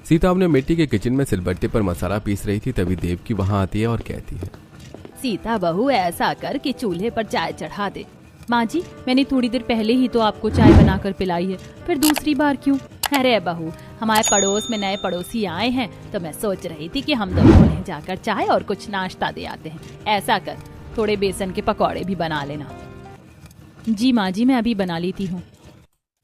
सीता अपने मिट्टी के किचन में सिलबट्टे पर मसाला पीस रही थी, तभी देवकी वहां आती है और कहती है, सीता बहू ऐसा कर कि चूल्हे पर चाय चढ़ा दे। माँ जी, मैंने थोड़ी देर पहले ही तो आपको चाय बनाकर पिलाई है, फिर दूसरी बार क्यों? अरे बहू, हमारे पड़ोस में नए पड़ोसी आए हैं तो मैं सोच रही थी कि हम दोनों उन्हें जाकर चाय और कुछ नाश्ता दे आते हैं। ऐसा कर, थोड़े बेसन के पकौड़े भी बना लेना। जी माँ जी, मैं अभी बना लेती हूँ।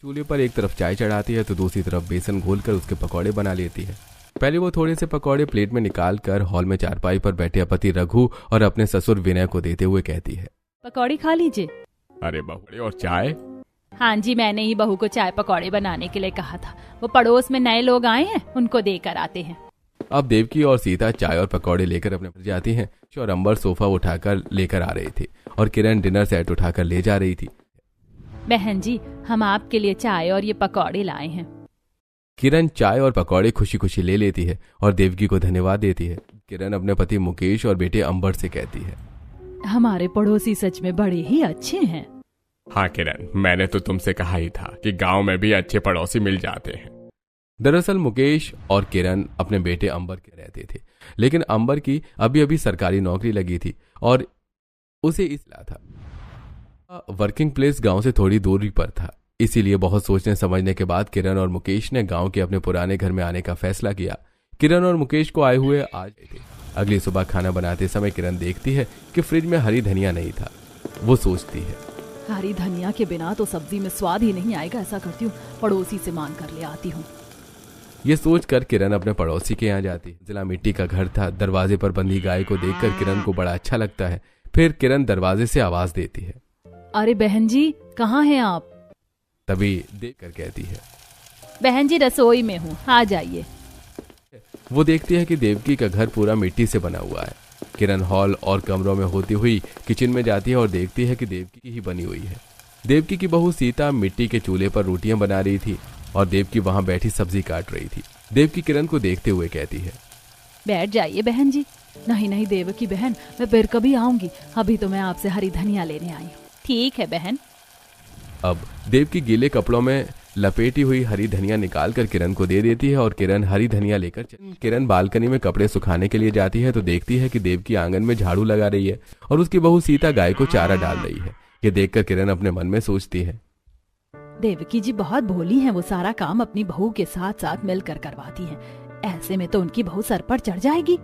चूल्हे पर एक तरफ चाय चढ़ाती है तो दूसरी तरफ बेसन घोलकर उसके पकौड़े बना लेती है। पहले वो थोड़े से पकौड़े प्लेट में निकाल कर हॉल में चारपाई पर बैठे पति रघु और अपने ससुर विनय को देते हुए कहती है, पकौड़े खा लीजिए। अरे बहू, और चाय? हाँ जी, मैंने ही बहू को चाय पकौड़े बनाने के लिए कहा था। वो पड़ोस में नए लोग आए हैं, उनको देकर आते हैं। अब देवकी और सीता चाय और पकौड़े लेकर अपने घर जाती हैं और अंबर सोफा उठाकर लेकर आ रहे थे और किरण डिनर सेट उठाकर ले जा रही थी। बहन जी, हम आपके लिए चाय और ये पकौड़े लाए हैं। किरण चाय और पकौड़े खुशी खुशी ले लेती है और देवकी को धन्यवाद देती है। किरण अपने पति मुकेश और बेटे अंबर से कहती है, हमारे पड़ोसी सच में बड़े ही अच्छे हैं। हाँ किरण, मैंने तो तुमसे कहा ही था कि गांव में भी अच्छे पड़ोसी मिल जाते हैं। दरअसल मुकेश और किरण अपने बेटे अंबर के रहते थे, लेकिन अंबर की अभी अभी सरकारी नौकरी लगी थी और उसे इसलिए था वर्किंग प्लेस गांव से थोड़ी दूरी पर था। इसीलिए बहुत सोचने समझने के बाद किरण और मुकेश ने गांव के अपने पुराने घर में आने का फैसला किया। किरण और मुकेश को आए हुए आज थे। अगली सुबह खाना बनाते समय किरण देखती है कि फ्रिज में हरी धनिया नहीं था। वो सोचती है, हरी धनिया के बिना तो सब्जी में स्वाद ही नहीं आएगा। ऐसा करती हूँ, पड़ोसी से मांग कर ले आती हूँ। ये सोचकर किरण अपने पड़ोसी के यहाँ जाती है। जिला मिट्टी का घर था। दरवाजे पर बंधी गाय को देखकर किरण को बड़ा अच्छा लगता है। फिर किरण दरवाजे से आवाज देती है, अरे बहन जी, कहाँ हैं आप? तभी देखकर कहती है, बहन जी रसोई में हूँ, आ जाइए। वो देखती है कि देवकी का घर पूरा मिट्टी से बना हुआ है। किरण हॉल और कमरों में होती हुई किचन में जाती है और देखती है कि देवकी की ही बनी हुई है। देवकी की बहू सीता मिट्टी के चूल्हे पर रोटियां बना रही थी और देवकी वहां बैठी सब्जी काट रही थी। देवकी किरण को देखते हुए कहती है, बैठ जाइए बहन जी। नहीं नहीं देवकी बहन, मैं फिर कभी आऊंगी। अभी तो मैं आपसे हरी धनिया लेने आई हूँ। ठीक है बहन। अब देवकी गीले कपड़ों में लपेटी हुई हरी धनिया निकालकर किरण को दे देती है और किरण हरी धनिया लेकर किरण बालकनी में कपड़े सुखाने के लिए जाती है तो देखती है कि देवकी आंगन में झाड़ू लगा रही है और उसकी बहू सीता गाय को चारा डाल रही है। ये देखकर किरण अपने मन में सोचती है, देवकी जी बहुत भोली हैं। वो सारा काम अपनी बहू के साथ साथ मिलकर करवाती हैं। ऐसे में तो उनकी बहू सर पर चढ़ जाएगी।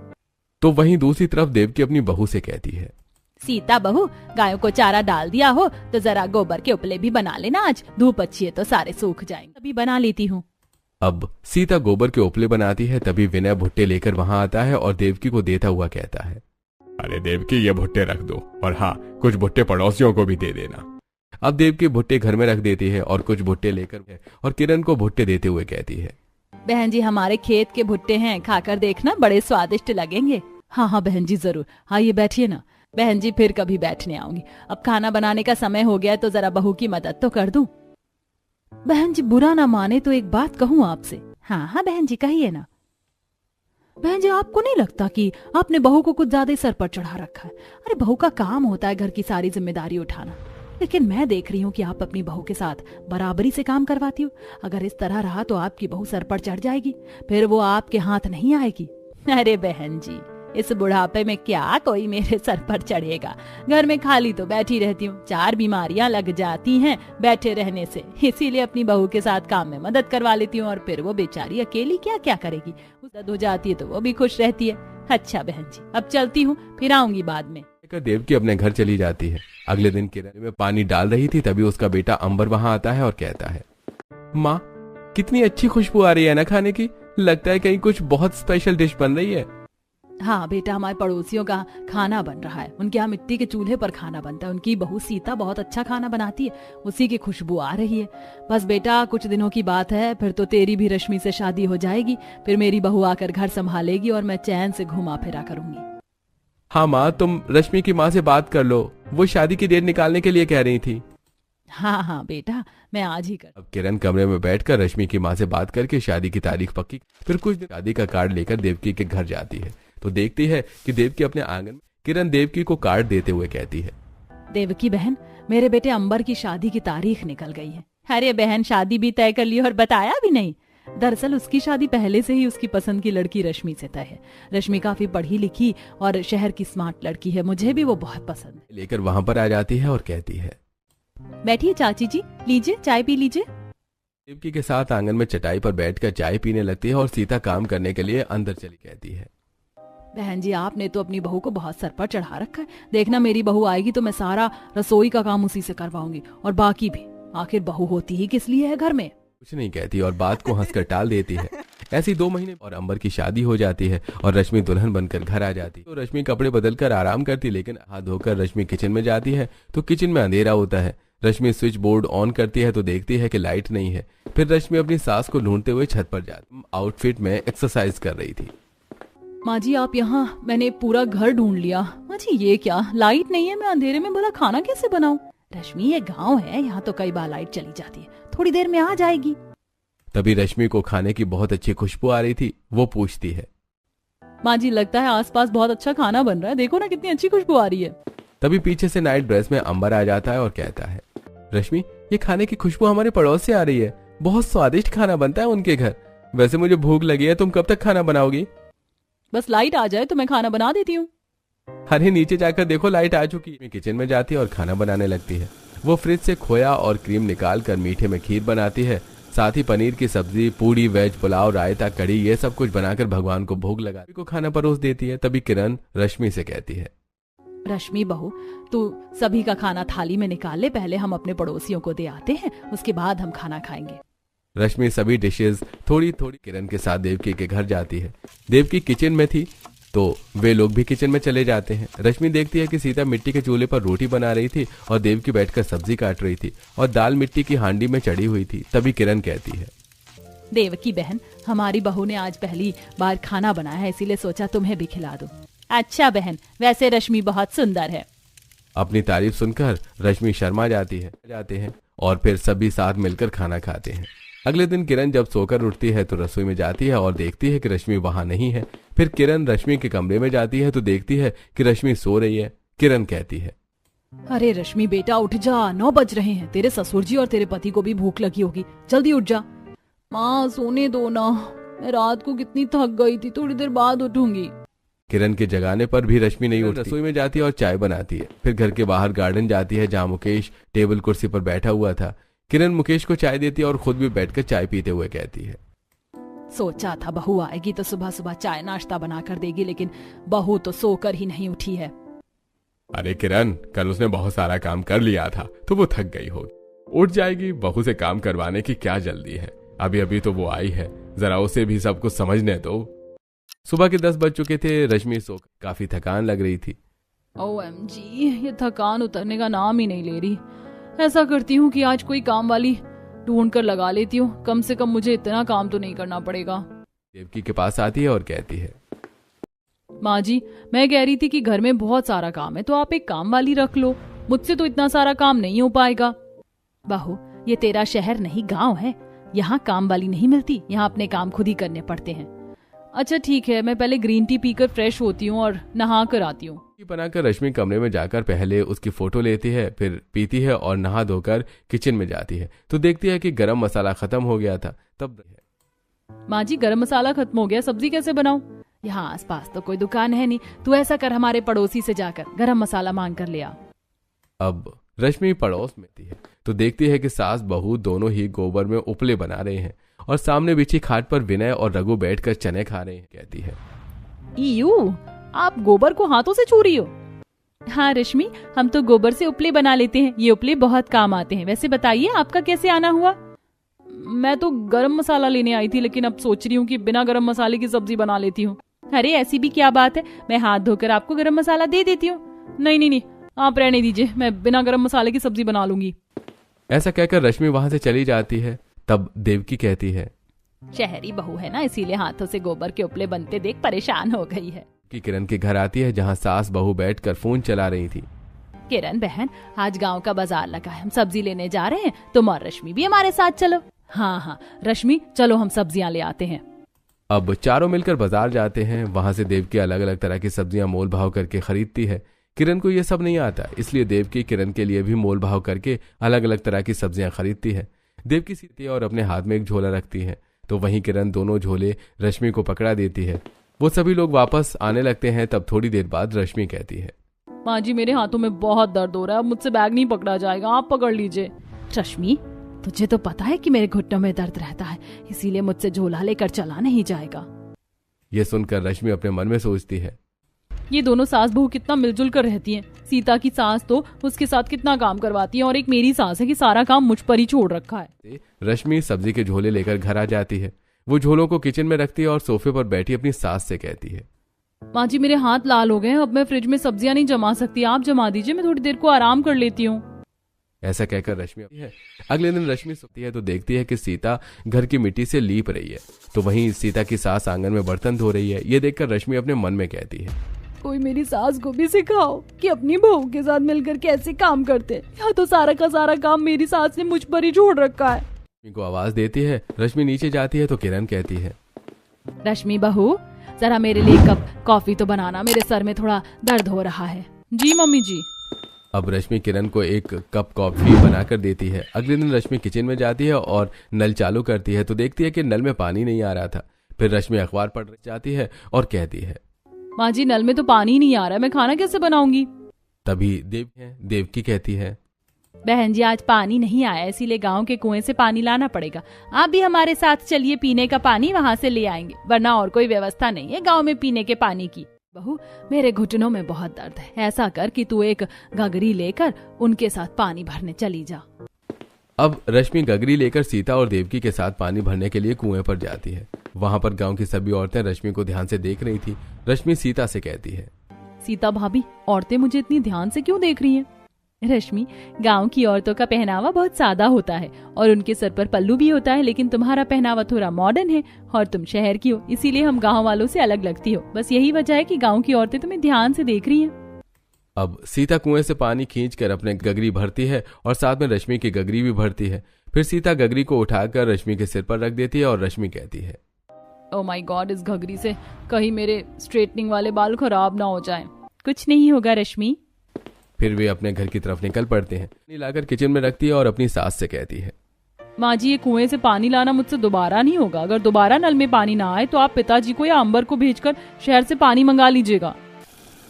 तो वहीं दूसरी तरफ देवकी अपनी बहू से कहती है, सीता बहू, गायों को चारा डाल दिया हो तो जरा गोबर के उपले भी बना लेना। आज धूप अच्छी है तो सारे सूख जाएंगे। अभी बना लेती हूँ। अब सीता गोबर के उपले बनाती है। तभी विनय भुट्टे लेकर वहां आता है और देवकी को देता हुआ कहता है, अरे देवकी, ये भुट्टे रख दो और हाँ, कुछ भुट्टे पड़ोसियों को भी दे देना। अब देवकी भुट्टे घर में रख देती है और कुछ भुट्टे लेकर और किरण को भुट्टे देते हुए कहती है, बहन जी हमारे खेत के भुट्टे हैं, खाकर देखना, बड़े स्वादिष्ट लगेंगे। हाँ हाँ बहन जी जरूर, आइए बैठिए ना। बहन जी फिर कभी बैठने आऊंगी। अब खाना बनाने का समय हो गया तो जरा बहू की मदद तो कर दूं। बहन जी बुरा ना माने तो एक बात कहूं आपसे। हाँ हाँ बहन जी कहिए ना। बहन जी आपको नहीं लगता कि आपने बहू को कुछ ज्यादा सर पर चढ़ा रखा है? अरे बहू का काम होता है घर की सारी जिम्मेदारी उठाना, लेकिन मैं देख रही हूँ कि आप अपनी बहू के साथ बराबरी से काम करवाती हो। अगर इस तरह रहा तो आपकी बहू सर पर चढ़ जाएगी, फिर वो आपके हाथ नहीं आएगी। अरे बहन जी, इस बुढ़ापे में क्या कोई मेरे सर पर चढ़ेगा? घर में खाली तो बैठी रहती हूँ, 4 बीमारियां लग जाती हैं बैठे रहने से। इसीलिए अपनी बहू के साथ काम में मदद करवा लेती हूँ और फिर वो बेचारी अकेली क्या क्या करेगी। मदद हो जाती है तो वो भी खुश रहती है। अच्छा बहन जी, अब चलती हूँ, फिर आऊंगी बाद में। देवकी अपने घर चली जाती है। अगले दिन किरण में पानी डाल रही थी, तभी उसका बेटा अंबर वहां आता है और कहता है, माँ कितनी अच्छी खुशबू आ रही है ना खाने की। लगता है कहीं कुछ बहुत स्पेशल डिश बन रही है। हाँ बेटा, हमारे पड़ोसियों का खाना बन रहा है। उनके यहाँ मिट्टी के चूल्हे पर खाना बनता है। उनकी बहू सीता बहुत अच्छा खाना बनाती है, उसी की खुशबू आ रही है। बस बेटा कुछ दिनों की बात है, फिर तो तेरी भी रश्मि से शादी हो जाएगी। फिर मेरी बहू आकर घर संभालेगी और मैं चैन से घुमा फिरा करूंगी। हाँ माँ, तुम रश्मि की माँ से बात कर लो, वो शादी की डेट निकालने के लिए कह रही थी। हाँ हाँ बेटा, मैं आज ही कर। अब किरण कमरे में बैठकर रश्मि की माँ से बात करके शादी की तारीख पक्की। फिर कुछ दिन शादी का कार्ड लेकर देवकी के घर जाती है तो देखती है कि देवकी अपने आंगन में। किरण देवकी को कार्ड देते हुए कहती है, देवकी बहन, मेरे बेटे अंबर की शादी की तारीख निकल गई है। अरे बहन, शादी भी तय कर ली और बताया भी नहीं। दरअसल उसकी शादी पहले से ही उसकी पसंद की लड़की रश्मि से तय है। रश्मि काफी पढ़ी लिखी और शहर की स्मार्ट लड़की है, मुझे भी वो बहुत पसंद है। लेकर वहां पर आ जाती है और कहती है, बैठिए चाची जी, लीजिए चाय पी लीजिए। देवकी के साथ आंगन में चटाई पर बैठकर चाय पीने लगती है और सीता काम करने के लिए अंदर चली कहती है, बहन जी आपने तो अपनी बहू को बहुत सर पर चढ़ा रखा है। देखना मेरी बहू आएगी तो मैं सारा रसोई का काम उसी से करवाऊंगी, और बाकी भी। आखिर बहू होती ही किस लिए है घर में। कुछ नहीं कहती और बात को हंसकर टाल देती है। ऐसी 2 महीने और अंबर की शादी हो जाती है और रश्मि दुल्हन बनकर घर आ जाती है। तो रश्मि कपड़े बदलकर आराम करती, लेकिन हाथ धोकर रश्मि किचन में जाती है तो किचन में अंधेरा होता है। रश्मि स्विच बोर्ड ऑन करती है तो देखती है कि लाइट नहीं है। फिर रश्मि अपनी सास को ढूंढते हुए छत पर जाती, आउटफिट में एक्सरसाइज कर रही थी। माँ जी आप यहाँ, मैंने पूरा घर ढूंढ लिया। माँ जी ये क्या, लाइट नहीं है, मैं अंधेरे में भला खाना कैसे बनाऊं। रश्मि ये गांव है, यहाँ तो कई बार लाइट चली जाती है, थोड़ी देर में आ जाएगी। तभी रश्मि को खाने की बहुत अच्छी खुशबू आ रही थी। वो पूछती है, माँ जी लगता है आसपास बहुत अच्छा खाना बन रहा है, देखो ना कितनी अच्छी खुशबू आ रही है। तभी पीछे से नाइट ड्रेस में अंबर आ जाता है और कहता है, रश्मि ये खाने की खुशबू हमारे पड़ोस से आ रही है, बहुत स्वादिष्ट खाना बनता है उनके घर। वैसे मुझे भूख लगी है, तुम कब तक खाना बनाओगी। बस लाइट आ जाए तो मैं खाना बना देती हूँ। अरे नीचे जाकर देखो लाइट आ चुकी है। किचन में जाती है और खाना बनाने लगती है। वो फ्रिज से खोया और क्रीम निकाल कर मीठे में खीर बनाती है, साथ ही पनीर की सब्जी, पूड़ी, वेज पुलाव, रायता, कड़ी, ये सब कुछ बनाकर भगवान को भोग लगा को खाना परोस देती है। तभी किरण रश्मि से कहती है, रश्मि बहू तू सभी का खाना थाली में निकाल ले, पहले हम अपने पड़ोसियों को दे आते हैं, उसके बाद हम खाना खाएंगे। रश्मि सभी डिशेस थोड़ी थोड़ी किरण के साथ देवकी के घर जाती है। देवकी किचन में थी तो वे लोग भी किचन में चले जाते हैं। रश्मि देखती है कि सीता मिट्टी के चूल्हे पर रोटी बना रही थी और देवकी बैठकर सब्जी काट रही थी और दाल मिट्टी की हांडी में चढ़ी हुई थी। तभी किरण कहती है, देवकी बहन हमारी बहू ने आज पहली बार खाना बनाया है, इसीलिए सोचा तुम्हें भी खिला दूं। अच्छा बहन, वैसे रश्मि बहुत सुंदर है। अपनी तारीफ सुनकर रश्मि शर्मा जाती है और फिर सभी साथ मिलकर खाना खाते हैं। अगले दिन किरण जब सोकर उठती है तो रसोई में जाती है और देखती है कि रश्मि वहां नहीं है। फिर किरण रश्मि के कमरे में जाती है तो देखती है कि रश्मि सो रही है। किरण कहती है, अरे रश्मि बेटा उठ जा, 9 बज रहे हैं, तेरे ससुर जी और तेरे पति को भी भूख लगी होगी, जल्दी उठ जा। माँ सोने दो ना, मैं रात को कितनी थक गई थी, थोड़ी देर बाद उठूंगी। किरण के जगाने पर भी रश्मि नहीं उठती। रसोई में जाती है और चाय बनाती है। फिर घर के बाहर गार्डन जाती है जहाँ मुकेश टेबल कुर्सी पर बैठा हुआ था। किरण मुकेश को चाय देती है और खुद भी बैठकर चाय पीते हुए कहती है, सोचा था बहू आएगी तो सुबह सुबह चाय नाश्ता बना कर देगी, लेकिन बहू तो सोकर ही नहीं उठी है। अरे किरण, कल उसने बहुत सारा काम कर लिया था तो वो थक गई होगी, उठ जाएगी। बहू से काम करवाने की क्या जल्दी है, अभी अभी तो वो आई है, जरा उसे भी सब कुछ समझने दो। सुबह के 10 बज चुके थे। रश्मि सो काफी थकान लग रही थी। OMG, ये थकान उतरने का नाम ही नहीं ले रही। ऐसा करती हूँ कि आज कोई काम वाली ढूंढ कर लगा लेती हूँ, कम से कम मुझे इतना काम तो नहीं करना पड़ेगा। देवकी के पास आती है और कहती है, माँ जी मैं कह रही थी कि घर में बहुत सारा काम है तो आप एक काम वाली रख लो, मुझसे तो इतना सारा काम नहीं हो पाएगा। बहू ये तेरा शहर नहीं गांव है, यहाँ काम वाली नहीं मिलती, यहाँ अपने काम खुद ही करने पड़ते हैं। अच्छा ठीक है, मैं पहले ग्रीन टी पीकर फ्रेश होती हूँ और नहा कर आती हूँ। बनाकर रश्मि कमरे में जाकर पहले उसकी फोटो लेती है, फिर पीती है और नहा धोकर किचन में जाती है तो देखती है कि गरम मसाला खत्म हो गया था। तब माँ जी गरम मसाला खत्म हो गया, सब्जी कैसे बनाऊं? यहाँ आसपास तो कोई दुकान है नहीं, तू ऐसा कर हमारे पड़ोसी से जाकर गरम मसाला मांग कर ले आ। अब रश्मि पड़ोस में थी तो देखती है कि सास बहू दोनों ही गोबर में उपले बना रहे हैं और सामने बिछी खाट पर विनय और रघु बैठकर चने खा रहे हैं। कहती है, ईयू, आप गोबर को हाथों से छू रही हो? हाँ रश्मि, हम तो गोबर से उपले बना लेते हैं, ये उपले बहुत काम आते हैं। वैसे बताइए आपका कैसे आना हुआ? मैं तो गरम मसाला लेने आई थी, लेकिन अब सोच रही हूँ कि बिना गरम मसाले की सब्जी बना लेती हूँ। अरे ऐसी भी क्या बात है, मैं हाथ धोकर आपको गरम मसाला दे देती हूँ। नहीं नहीं नहीं, आप रहने दीजिए, मैं बिना गरम मसाले की सब्जी बना लूंगी। ऐसा कहकर रश्मि वहां से चली जाती है। तब देवकी कहती है, शहरी बहू है ना, इसीलिए हाथों से गोबर के उपले बनते देख परेशान हो गई है। कि किरण के घर आती है जहाँ सास बहू बैठकर फोन चला रही थी। किरण बहन, आज गांव का बाजार लगा है, हम सब्जी लेने जा रहे हैं, तुम और रश्मि भी हमारे साथ चलो। हाँ हाँ रश्मि चलो, हम सब्जियां ले आते हैं। अब चारों मिलकर बाजार जाते हैं। वहां से देवकी अलग अलग तरह की सब्जियां मोल भाव करके खरीदती है। किरण को यह सब नहीं आता, इसलिए देवकी किरण के लिए भी मोल भाव करके अलग अलग तरह की सब्जियां खरीदती है। देवकी सीती है और अपने हाथ में एक झोला रखती है। तो वहीं किरण दोनों झोले रश्मि को पकड़ा देती है। वो सभी लोग वापस आने लगते हैं। तब थोड़ी देर बाद रश्मि कहती है, माँ जी मेरे हाथों में बहुत दर्द हो रहा है, अब मुझसे बैग नहीं पकड़ा जाएगा, आप पकड़ लीजिए। रश्मि तुझे तो पता है कि मेरे घुटनों में दर्द रहता है, इसीलिए मुझसे झोला लेकर चला नहीं जाएगा। ये सुनकर रश्मि अपने मन में सोचती है, ये दोनों सास बहू कितना मिलजुल कर रहती हैं। सीता की सास तो उसके साथ कितना काम करवाती है और एक मेरी सास है कि सारा काम मुझ पर ही छोड़ रखा है। रश्मि सब्जी के झोले लेकर घर आ जाती है। वो झोलों को किचन में रखती है और सोफे पर बैठी अपनी सास से कहती है, माँ जी मेरे हाथ लाल हो गए हैं, अब मैं फ्रिज में सब्जियां नहीं जमा सकती, आप जमा दीजिए, मैं थोड़ी देर को आराम कर लेती हूँ। ऐसा कहकर रश्मि है। अगले दिन रश्मि सोती है तो देखती है कि सीता घर की मिट्टी से लीप रही है। तो वहीं सीता की सास आंगन में बर्तन धो रही है। ये देखकर रश्मि अपने मन में कहती है, कोई मेरी सास को भी सिखाओ कि अपनी बहू के साथ मिलकर कैसे काम करते। या तो सारा का सारा काम मेरी सास ने मुझ पर ही छोड़ रखा है। रश्मि को आवाज देती है। रश्मि नीचे जाती है तो किरण कहती है, रश्मि बहू जरा मेरे लिए कप कॉफी तो बनाना, मेरे सर में थोड़ा दर्द हो रहा है। जी मम्मी जी। अब रश्मि किरण को एक कप कॉफी बनाकर देती है। अगले दिन रश्मि किचन में जाती है और नल चालू करती है तो देखती है कि नल में पानी नहीं आ रहा था। फिर रश्मि अखबार पढ़ जाती है और कहती है, माँ जी नल में तो पानी ही नहीं आ रहा है, मैं खाना कैसे बनाऊंगी। तभी देवकी कहती है, बहन जी आज पानी नहीं आया, इसीलिए गांव के कुएं से पानी लाना पड़ेगा। आप भी हमारे साथ चलिए, पीने का पानी वहाँ से ले आएंगे, वरना और कोई व्यवस्था नहीं है गांव में पीने के पानी की। बहू मेरे घुटनों में बहुत दर्द है, ऐसा कर कि तू एक गगरी लेकर उनके साथ पानी भरने चली जा। अब रश्मि गगरी लेकर सीता और देवकी के साथ पानी भरने के लिए कुएं पर जाती है। वहां पर गांव की सभी औरतें रश्मि को ध्यान से देख रही थी। रश्मि सीता से कहती है, सीता भाभी औरतें मुझे इतनी ध्यान से क्यों देख रही हैं? रश्मि गांव की औरतों का पहनावा बहुत सादा होता है और उनके सर पर पल्लू भी होता है, लेकिन तुम्हारा पहनावा थोड़ा मॉडर्न है और तुम शहर की हो, इसीलिए हम गांव वालों से अलग लगती हो। बस यही वजह है कि गांव की औरतें तुम्हें ध्यान से देख रही हैं। अब सीता कुएं से पानी खींचकर अपने गगरी भरती है और साथ में रश्मि की गगरी भी भरती है। फिर सीता गगरी को उठाकर रश्मि के सिर पर रख देती है और रश्मि कहती है, ओह माय गॉड, इस घगरी से कहीं मेरे स्ट्रेटनिंग वाले बाल खराब ना हो जाएं। कुछ नहीं होगा रश्मि। फिर वे अपने घर की तरफ निकल पड़ते हैं। पानी लाकर किचन में रखती है और अपनी सास से कहती है, माँ जी ये कुएं से पानी लाना मुझसे दोबारा नहीं होगा। अगर दोबारा नल में पानी ना आए तो आप पिताजी को या अंबर को भेजकर शहर से पानी मंगा लीजिएगा।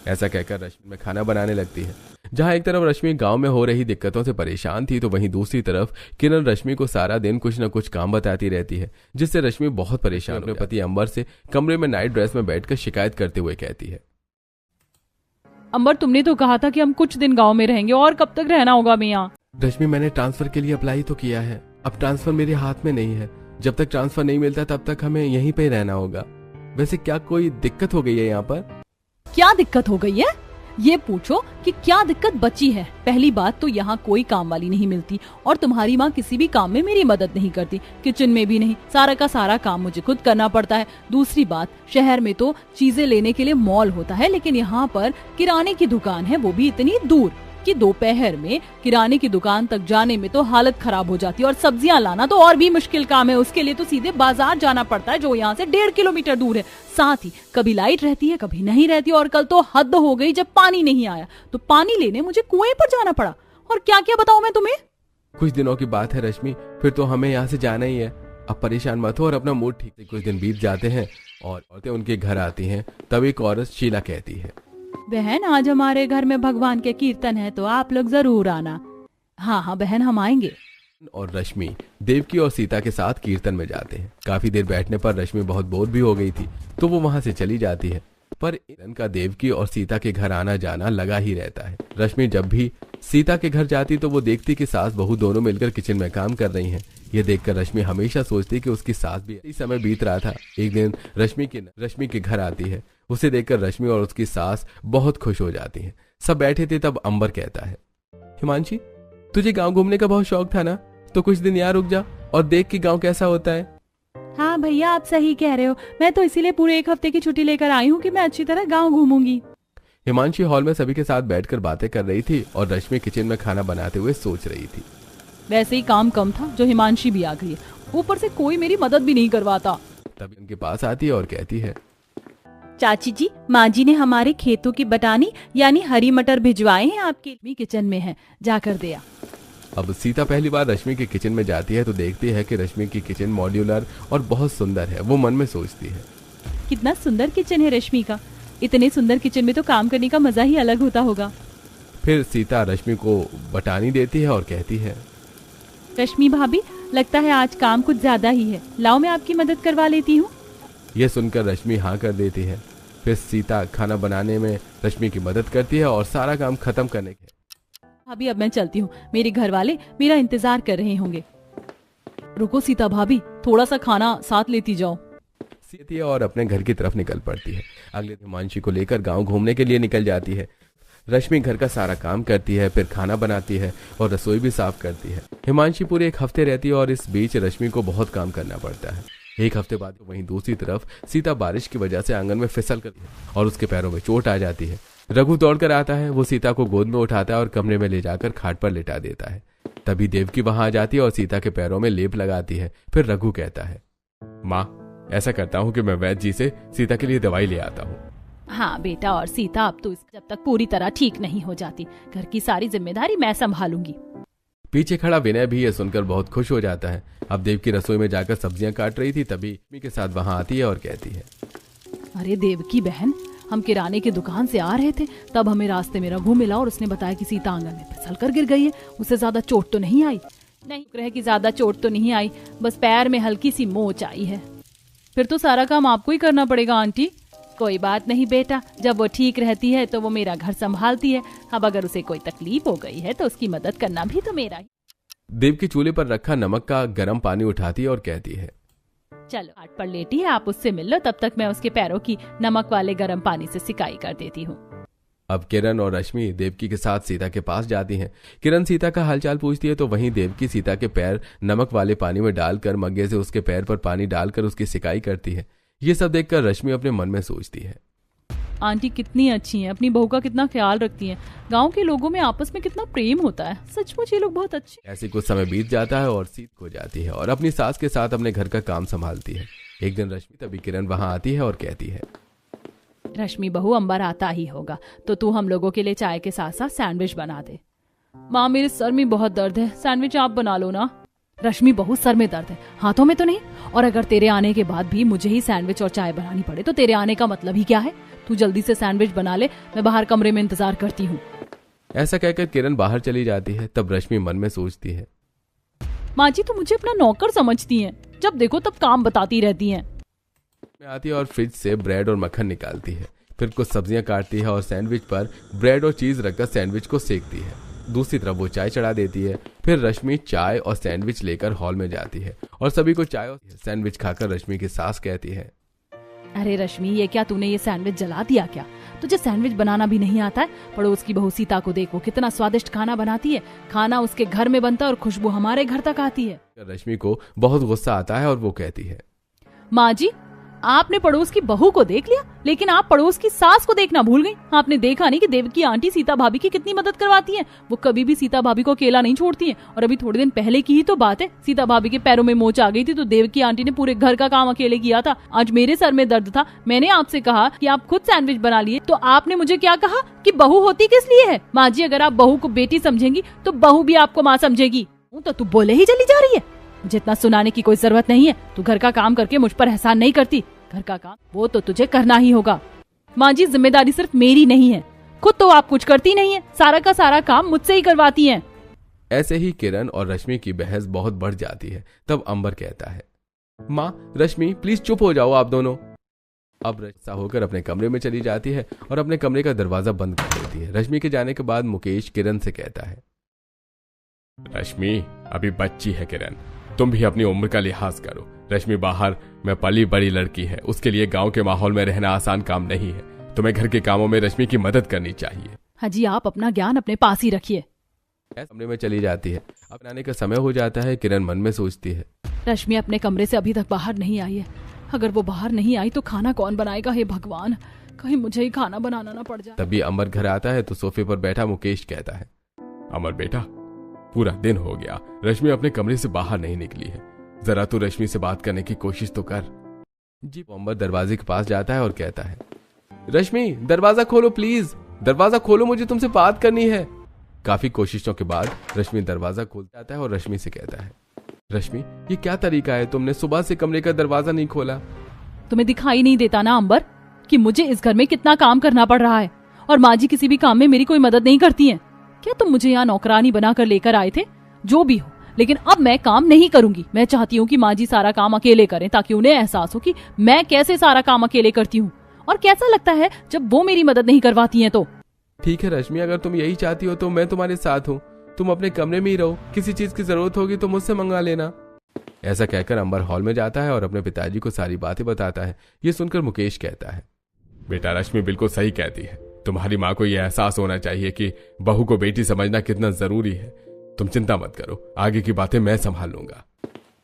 ऐसा कहकर रश्मि में खाना बनाने लगती है। जहाँ एक तरफ रश्मि गांव में हो रही दिक्कतों से परेशान थी तो वहीं दूसरी तरफ किरण रश्मि को सारा दिन कुछ न कुछ काम बताती रहती है, जिससे रश्मि बहुत परेशान अपने पति अंबर से कमरे में नाइट ड्रेस में बैठकर शिकायत करते हुए कहती है, अंबर तुमने तो कहा था कि हम कुछ दिन गांव में रहेंगे, और कब तक रहना होगा मैं यहाँ? रश्मि मैंने ट्रांसफर के लिए अप्लाई तो किया है, अब ट्रांसफर मेरे हाथ में नहीं है। जब तक ट्रांसफर नहीं मिलता तब तक हमें यहीं पे रहना होगा। वैसे क्या कोई दिक्कत हो गई है यहाँ पर? क्या दिक्कत हो गई है ये पूछो कि क्या दिक्कत बची है। पहली बात तो यहाँ कोई काम वाली नहीं मिलती और तुम्हारी माँ किसी भी काम में मेरी मदद नहीं करती, किचन में भी नहीं। सारा का सारा काम मुझे खुद करना पड़ता है। दूसरी बात, शहर में तो चीजें लेने के लिए मॉल होता है, लेकिन यहाँ पर किराने की दुकान है, वो भी इतनी दूर कि दोपहर में किराने की दुकान तक जाने में तो हालत खराब हो जाती है, और सब्जियां लाना तो और भी मुश्किल काम है। उसके लिए तो सीधे बाजार जाना पड़ता है जो यहाँ से 1.5 किलोमीटर दूर है। साथ ही कभी लाइट रहती है कभी नहीं रहती, और कल तो हद हो गई जब पानी नहीं आया तो पानी लेने मुझे कुएं पर जाना पड़ा। और क्या क्या बताऊं मैं तुम्हें। कुछ दिनों की बात है रश्मि, फिर तो हमें यहाँ से जाना ही है। अब परेशान मत हो और अपना मूड ठीक से। कुछ दिन बीत जाते हैं और औरतें उनके घर आती हैं। तब एक औरत शीला कहती है, बहन आज हमारे घर में भगवान के कीर्तन है तो आप लोग जरूर आना। हाँ हाँ बहन हम आएंगे। और रश्मि देवकी और सीता के साथ कीर्तन में जाते हैं। काफी देर बैठने पर रश्मि बहुत बोर भी हो गई थी तो वो वहां से चली जाती है, पर इनका देवकी और सीता के घर आना जाना लगा ही रहता है। रश्मि जब भी सीता के घर जाती तो वो देखती कि सास बहू दोनों मिलकर किचन में काम कर रही हैं। ये देखकर रश्मि हमेशा सोचती कि उसकी सास भी इसी समय बीत रहा था। एक दिन रश्मि के घर आती है। उसे देखकर रश्मि और उसकी सास बहुत खुश हो जाती हैं। सब बैठे थे तब अंबर कहता है, हिमांशी तुझे गांव घूमने का बहुत शौक था ना, तो कुछ दिन यहाँ रुक जा और देख कि गांव कैसा होता है। हाँ भैया आप सही कह रहे हो, मैं तो इसीलिए पूरे 1 हफ्ते की छुट्टी लेकर आई हूँ कि मैं अच्छी तरह गाँव घूमूंगी। हिमांशी हॉल में सभी के साथ बैठकर बातें कर रही थी और रश्मि किचन में खाना बनाते हुए सोच रही थी। वैसे ही काम कम था जो हिमांशी भी आ गई है, ऊपर से कोई मेरी मदद भी नहीं करवाता। तभी उनके पास आती है और कहती है, चाची जी माँ जी ने हमारे खेतों की बटानी यानी हरी मटर भिजवाए हैं, आपके किचन में है, जाकर दे आ। अब सीता पहली बार रश्मि की किचन में जाती है तो देखती है कि रश्मि की किचन मॉड्यूलर और बहुत सुंदर है। वो मन में सोचती है, कितना सुंदर किचन है रश्मि का। इतने सुंदर किचन में तो काम करने का मजा ही अलग होता होगा। फिर सीता रश्मि को बटानी देती है और कहती है, रश्मि भाभी, लगता है आज काम कुछ ज्यादा ही है, लाओ मैं आपकी मदद करवा लेती हूँ। यह सुनकर रश्मि हाँ कर देती है। फिर सीता खाना बनाने में रश्मि की मदद करती है और सारा काम खत्म करने के। भाभी, अब मैं चलती हूँ, मेरे घर वाले मेरा इंतजार कर रहे होंगे। रुको सीता भाभी, थोड़ा सा खाना साथ लेती जाओ। सीता और अपने घर की तरफ निकल पड़ती है। अगले दिन हिमांशी को लेकर गांव घूमने के लिए निकल जाती है। रश्मि घर का सारा काम करती है, फिर खाना बनाती है और रसोई भी साफ करती है। हिमांशी पूरे एक हफ्ते रहती है और इस बीच रश्मि को बहुत काम करना पड़ता है। एक हफ्ते बाद वहीं दूसरी तरफ सीता बारिश की वजह से आंगन में फिसल करती है और उसके पैरों में चोट आ जाती है। रघु दौड़कर आता है। वो सीता को गोद में उठाता है और कमरे में ले जाकर खाट पर लिटा देता है। तभी देवकी वहां आ जाती है और सीता के पैरों में लेप लगाती है। फिर रघु कहता है, माँ, ऐसा करता हूँ कि मैं वैद्य जी से सीता के लिए दवाई ले आता हूँ। हाँ बेटा, और सीता अब तो जब तक पूरी तरह ठीक नहीं हो जाती, घर की सारी जिम्मेदारी मैं संभालूंगी। पीछे खड़ा विनय भी ये सुनकर बहुत खुश हो जाता है। अब देवकी रसोई में जाकर सब्जियां काट रही थी, तभी लक्ष्मी के साथ वहां आती है और कहती है, अरे देवकी बहन, हम किराने की दुकान से आ रहे थे, तब हमें रास्ते में रघु मिला और उसने बताया कि सीता आंगन में फिसल कर गिर गई है। उसे ज्यादा चोट तो नहीं आई? नहीं, रह की ज्यादा चोट तो नहीं आई, बस पैर में हल्की सी मोच आई है। फिर तो सारा काम आपको ही करना पड़ेगा आंटी। कोई बात नहीं बेटा, जब वो ठीक रहती है तो वो मेरा घर संभालती है। अब अगर उसे कोई तकलीफ हो गई है तो उसकी मदद करना भी तो मेरा ही। देवकी चूल्हे पर रखा नमक का गर्म पानी उठाती है और कहती है, चलो खाट पर लेटी है, आप उससे मिल लो, तब तक मैं उसके पैरों की नमक वाले गर्म पानी से सिकाई कर देती हूँ। अब किरण और रश्मि देवकी के साथ सीता के पास जाती हैं। किरण सीता का हालचाल पूछती है तो वहीं देवकी सीता के पैर नमक वाले पानी में डालकर मग्गे से उसके पैर पर पानी डालकर उसकी सिकाई करती है। ये सब देखकर रश्मि अपने मन में सोचती है, आंटी कितनी अच्छी हैं, अपनी बहू का कितना ख्याल रखती हैं। गांव के लोगों में आपस में कितना प्रेम होता है, सचमुच ये लोग बहुत अच्छे। ऐसे कुछ समय बीत जाता है और सीत हो जाती है और अपनी सास के साथ अपने घर का काम संभालती है। एक दिन रश्मि तभी किरण वहां आती है और कहती है, रश्मि बहू, अंबर आता ही होगा तो तू हम लोगों के लिए चाय के साथ साथ सैंडविच बना दे। माँ, मेरे सर में बहुत दर्द है, सैंडविच आप बना लो ना। रश्मि बहू, सर में दर्द है, हाथों में तो नहीं। और अगर तेरे आने के बाद भी मुझे ही सैंडविच और चाय बनानी पड़े तो तेरे आने का मतलब ही क्या है? तू जल्दी से सैंडविच बना ले, मैं बाहर कमरे में इंतजार करती हूँ। ऐसा कहकर किरण बाहर चली जाती है। तब रश्मि मन में सोचती है, माँ जी तो मुझे अपना नौकर समझती हैं, जब देखो तब काम बताती रहती हैं। में आती है और फ्रिज से ब्रेड और मक्खन निकालती है। फिर कुछ सब्जियां काटती है और सैंडविच पर ब्रेड और चीज रखकर सैंडविच को सेकती है। दूसरी तरफ वो चाय चढ़ा देती है। फिर रश्मि चाय और सैंडविच लेकर हॉल में जाती है और सभी को चाय और सैंडविच खाकर रश्मि की सास कहती है, अरे रश्मि, ये क्या तूने ये सैंडविच जला दिया क्या? तुझे सैंडविच बनाना भी नहीं आता है? पड़ोस की बहू सीता को देखो, कितना स्वादिष्ट खाना बनाती है। खाना उसके घर में बनता है और खुशबू हमारे घर तक आती है। रश्मि को बहुत गुस्सा आता है और वो कहती है, माँ जी, आपने पड़ोस की बहू को देख लिया, लेकिन आप पड़ोस की सास को देखना भूल गई। आपने देखा नहीं कि देवकी आंटी सीता भाभी की कितनी मदद करवाती है। वो कभी भी सीता भाभी को अकेला नहीं छोड़ती है। और अभी थोड़े दिन पहले की ही तो बात है, सीता भाभी के पैरों में मोच आ गई थी तो देवकी आंटी ने पूरे घर का काम अकेले किया था। आज मेरे सर में दर्द था, मैंने आपसे कहा कि आप खुद सैंडविच बना लिए तो आपने मुझे क्या कहा कि बहू होती किस लिए है? माँ जी, अगर आप बहू को बेटी समझेंगी तो बहू भी आपको माँ समझेगी। तो तू बोले ही चली जा रही है, जितना सुनाने की कोई जरूरत नहीं है। तू घर का काम करके मुझ पर एहसान नहीं करती। घर का काम वो तो तुझे करना ही होगा। माँ जी, जिम्मेदारी सिर्फ मेरी नहीं है, खुद तो आप कुछ करती नहीं है, सारा का सारा काम मुझसे ही करवाती हैं। ऐसे ही किरण और रश्मि की बहस बहुत बढ़ जाती है। तब अंबर कहता है, माँ, रश्मि प्लीज चुप हो जाओ आप दोनों। अब रश्मि होकर अपने कमरे में चली जाती है और अपने कमरे का दरवाजा बंद कर देती है। रश्मि के जाने के बाद मुकेश किरण से कहता है, रश्मि अभी बच्ची है किरण, तुम भी अपनी उम्र का लिहाज करो। रश्मि बाहर में पली बड़ी लड़की है, उसके लिए गांव के माहौल में रहना आसान काम नहीं है। तुम्हें घर के कामों में रश्मि की मदद करनी चाहिए। हाँ जी, आप अपना ज्ञान अपने पास ही रखिए। कमरे में चली जाती है। अब आने का समय हो जाता है। किरण मन में सोचती है, रश्मि अपने कमरे से अभी तक बाहर नहीं आई है। अगर वो बाहर नहीं आई तो खाना कौन बनाएगा? हे भगवान, कहीं मुझे ही खाना बनाना ना पड़ जाए। तभी अमर घर आता है तो सोफे पर बैठा मुकेश कहता है, अमर बेटा, पूरा दिन हो गया, रश्मि अपने कमरे से बाहर नहीं निकली है। जरा तू रश्मि से बात करने की कोशिश तो कर। जी। अमर दरवाजे के पास जाता है और कहता है, रश्मि दरवाजा खोलो प्लीज, दरवाजा खोलो, मुझे तुमसे बात करनी है। काफी कोशिशों के बाद रश्मि दरवाजा खोलता आता है और रश्मि से कहता है, रश्मि ये क्या तरीका है, तुमने सुबह से कमरे का दरवाजा नहीं खोला। तुम्हें दिखाई नहीं देता ना अंबर कि मुझे इस घर में कितना काम करना पड़ रहा है और माँ जी किसी भी काम में मेरी कोई मदद नहीं करती हैं। क्या तुम मुझे यहाँ नौकरानी बनाकर लेकर आए थे? जो भी हो, लेकिन अब मैं काम नहीं करूंगी। मैं चाहती हूँ कि माँ जी सारा काम अकेले करें ताकि उन्हें एहसास हो कि मैं कैसे सारा काम अकेले करती हूँ और कैसा लगता है जब वो मेरी मदद नहीं करवाती हैं। तो ठीक है रश्मि, अगर तुम यही चाहती हो तो मैं तुम्हारे साथ हूँ। तुम अपने कमरे में ही रहो, किसी चीज की जरूरत होगी तो मुझसे मंगा लेना। ऐसा कहकर अंबर हॉल में जाता है और अपने पिताजी को सारी बातें बताता है। ये सुनकर मुकेश कहता है, बेटा रश्मि बिल्कुल सही कहती है। तुम्हारी माँ को यह एहसास होना चाहिए कि बहू को बेटी समझना कितना जरूरी है। तुम चिंता मत करो, आगे की बातें मैं संभाल लूंगा।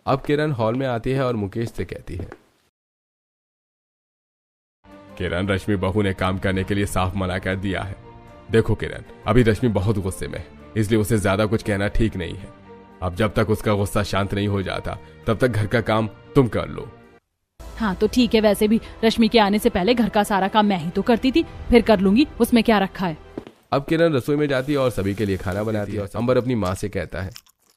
अब किरण हॉल में आती है और मुकेश से कहती है, किरण, रश्मि बहू ने काम करने के लिए साफ मना कर दिया है। देखो किरण, अभी रश्मि बहुत गुस्से में है, इसलिए उसे ज्यादा कुछ कहना ठीक नहीं है। अब जब तक उसका गुस्सा शांत नहीं हो जाता तब तक घर का काम तुम कर लो। हाँ तो ठीक है, वैसे भी रश्मि के आने से पहले घर का सारा काम मैं ही तो करती थी, फिर कर लूंगी, उसमें क्या रखा है। अब किरण रसोई में जाती है और सभी के लिए खाना बनाती है। अंबर अपनी माँ से कहता है,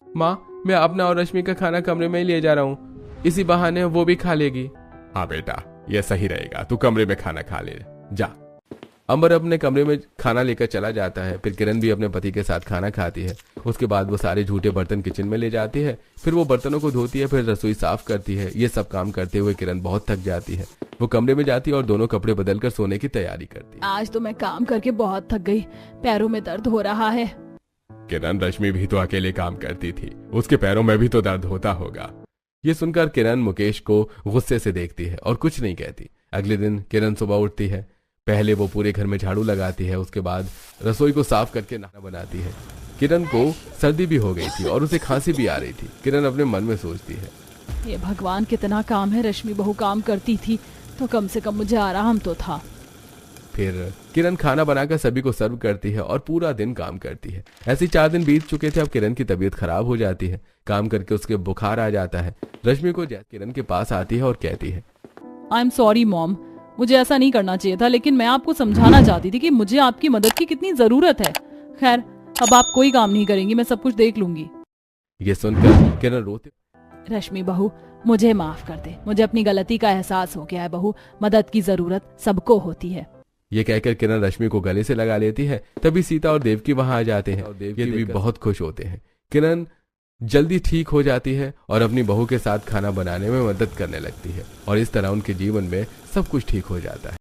माँ मैं अपना और रश्मि का खाना कमरे में ही ले जा रहा हूँ, इसी बहाने वो भी खा लेगी। हाँ बेटा, यह सही रहेगा, तू कमरे में खाना खा ले जा। अंबर अपने कमरे में खाना लेकर चला जाता है। फिर किरण भी अपने पति के साथ खाना खाती है। उसके बाद वो सारे झूठे बर्तन किचन में ले जाती है। फिर वो बर्तनों को धोती है, फिर रसोई साफ करती है। ये सब काम करते हुए किरण बहुत थक जाती है। वो कमरे में जाती है और दोनों कपड़े बदलकर सोने की तैयारी करती है। आज तो मैं काम करके बहुत थक गई, पैरों में दर्द हो रहा है। किरण, रश्मि भी तो अकेले काम करती थी, उसके पैरों में भी तो दर्द होता होगा। ये सुनकर किरण मुकेश को गुस्से से देखती है और कुछ नहीं कहती। अगले दिन किरण सुबह उठती है। पहले वो पूरे घर में झाड़ू लगाती है, उसके बाद रसोई को साफ करके खाना बनाती है। किरण को सर्दी भी हो गई थी और उसे खांसी भी आ रही थी। किरण अपने मन में सोचती है, ये भगवान कितना काम है, रश्मि बहू काम करती थी तो कम से कम मुझे आराम तो था। फिर किरण खाना बनाकर सभी को सर्व करती है और पूरा दिन काम करती है। ऐसे 4 दिन बीत चुके थे। अब किरण की तबीयत खराब हो जाती है। काम करके उसके बुखार आ जाता है। रश्मि को किरण के पास आती है और कहती है, आई एम सॉरी मॉम, मुझे ऐसा नहीं करना चाहिए था, लेकिन मैं आपको समझाना चाहती थी कि मुझे आपकी मदद की कितनी जरूरत है। खैर अब आप कोई काम नहीं करेंगी, मैं सब कुछ देख लूंगी। ये सुनकर किरण रोते, रश्मि बहू मुझे माफ कर दे, मुझे अपनी गलती का एहसास हो गया है। बहू, मदद की जरूरत सबको होती है। ये कहकर किरण रश्मि को गले से लगा लेती है। तभी सीता और देवकी वहां आ जाते हैं और देवकी भी बहुत खुश होते हैं। किरण जल्दी ठीक हो जाती है और अपनी बहू के साथ खाना बनाने में मदद करने लगती है और इस तरह उनके जीवन में सब कुछ ठीक हो जाता है।